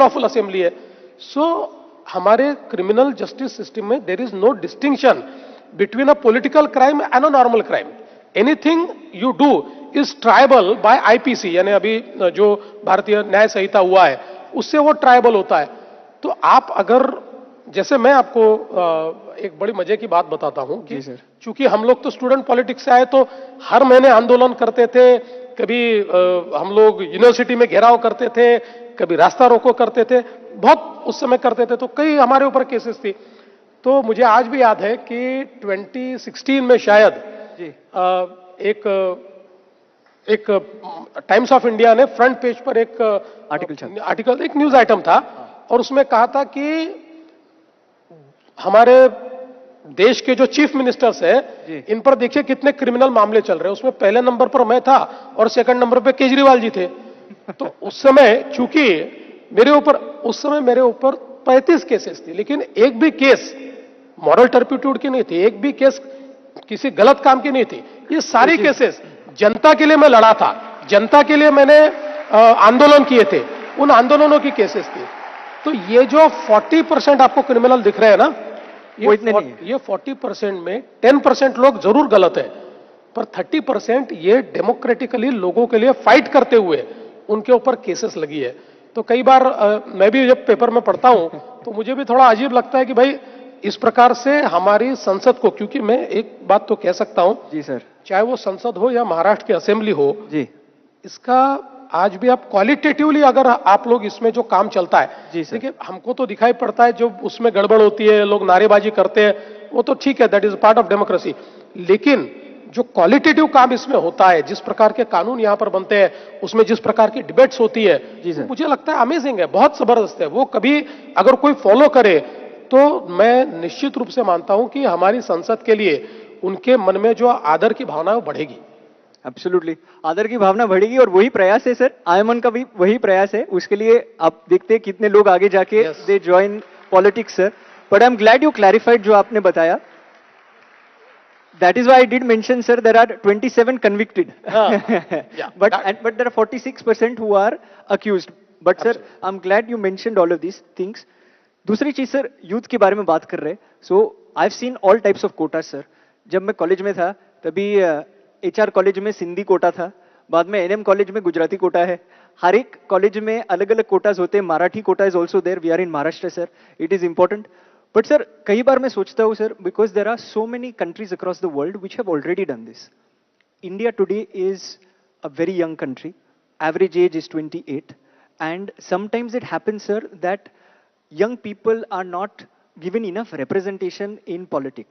Lawful assembly है. सो हमारे criminal justice system में there is no distinction between a political crime and a normal crime. Anything you do is triable by IPC, यानी अभी जो भारतीय न्याय संहिता हुआ है उससे वो ट्राइबल होता है. तो आप अगर, जैसे मैं आपको एक बड़ी मजे की बात बताता हूं कि चूंकि हम लोग तो स्टूडेंट पॉलिटिक्स से आए, तो हर महीने आंदोलन करते थे. कभी हम लोग यूनिवर्सिटी में घेराव करते थे, कभी रास्ता रोको करते थे, बहुत उस समय करते थे. तो कई हमारे ऊपर केसेस थी. तो मुझे आज भी याद है कि 2016 में शायद एक टाइम्स ऑफ इंडिया ने फ्रंट पेज पर एक आर्टिकल, एक न्यूज आइटम था, और उसमें कहा था कि हमारे देश के जो चीफ मिनिस्टर्स हैं, इन पर देखिए कितने क्रिमिनल मामले चल रहे हैं. उसमें पहले नंबर पर मैं था और सेकंड नंबर पे केजरीवाल जी थे. तो उस समय चूंकि उस समय मेरे ऊपर 35 केसेस थी, लेकिन एक भी केस मॉरल टर्पिट्यूड की नहीं थी, एक भी केस किसी गलत काम की नहीं थी. ये सारी केसेस जनता के लिए मैं लड़ा था, जनता के लिए मैंने आंदोलन किए थे, उन आंदोलनों की केसेस थी. तो ये जो 40% आपको क्रिमिनल दिख रहे हैं ना, ये 40% में 10% लोग जरूर गलत है, पर 30% ये डेमोक्रेटिकली लोगों के लिए फाइट करते हुए उनके ऊपर केसेस लगी है. तो कई बार मैं भी जब पेपर में पढ़ता हूं तो मुझे भी थोड़ा अजीब लगता है कि भाई इस प्रकार से हमारी संसद को, क्योंकि मैं एक बात तो कह सकता हूं जी सर, चाहे वो संसद हो या महाराष्ट्र की असेंबली हो जी, इसका आज भी आप क्वालिटेटिवली अगर आप लोग इसमें जो काम चलता है, देखिए हमको तो दिखाई पड़ता है जो उसमें गड़बड़ होती है, लोग नारेबाजी करते हैं, वो तो ठीक है, that is part of democracy. लेकिन जो क्वालिटेटिव काम इसमें होता है, जिस प्रकार के कानून यहां पर बनते हैं, उसमें जिस प्रकार की डिबेट्स होती है, तो मुझे लगता है अमेजिंग है, बहुत जबरदस्त है. वो कभी अगर कोई फॉलो करे तो मैं निश्चित रूप से मानता हूं कि हमारी संसद के लिए उनके मन में जो आदर की भावना है वो बढ़ेगी. एब्सोल्युटली, आदर की भावना बढ़ेगी, और वही प्रयास है सर, आयमन का भी वही प्रयास है. उसके लिए आप देखते हैं कितने लोग आगे जाके they join politics sir. But I am glad you clarified जो आपने बताया. That is why I did mention, sir, there are 27 convicted. But there are 46% who are accused. But sir, I'm glad you mentioned all of these things. दूसरी चीज sir, youth के बारे में बात कर रहे हैं. So I have seen all types of Kota sir. जब मैं कॉलेज में था तभी एचआर कॉलेज में सिंधी कोटा था, बाद में एनएम कॉलेज में गुजराती कोटा है. हर एक कॉलेज में अलग अलग कोटाज होते हैं. Marathi quota is also there. We are in Maharashtra sir. It is important. But sir, कई बार मैं सोचता हूं sir, because there are so many countries across the world which have already done this. India today is a very young country. Average age is 28. And sometimes it happens sir that young people are not given enough representation in politics.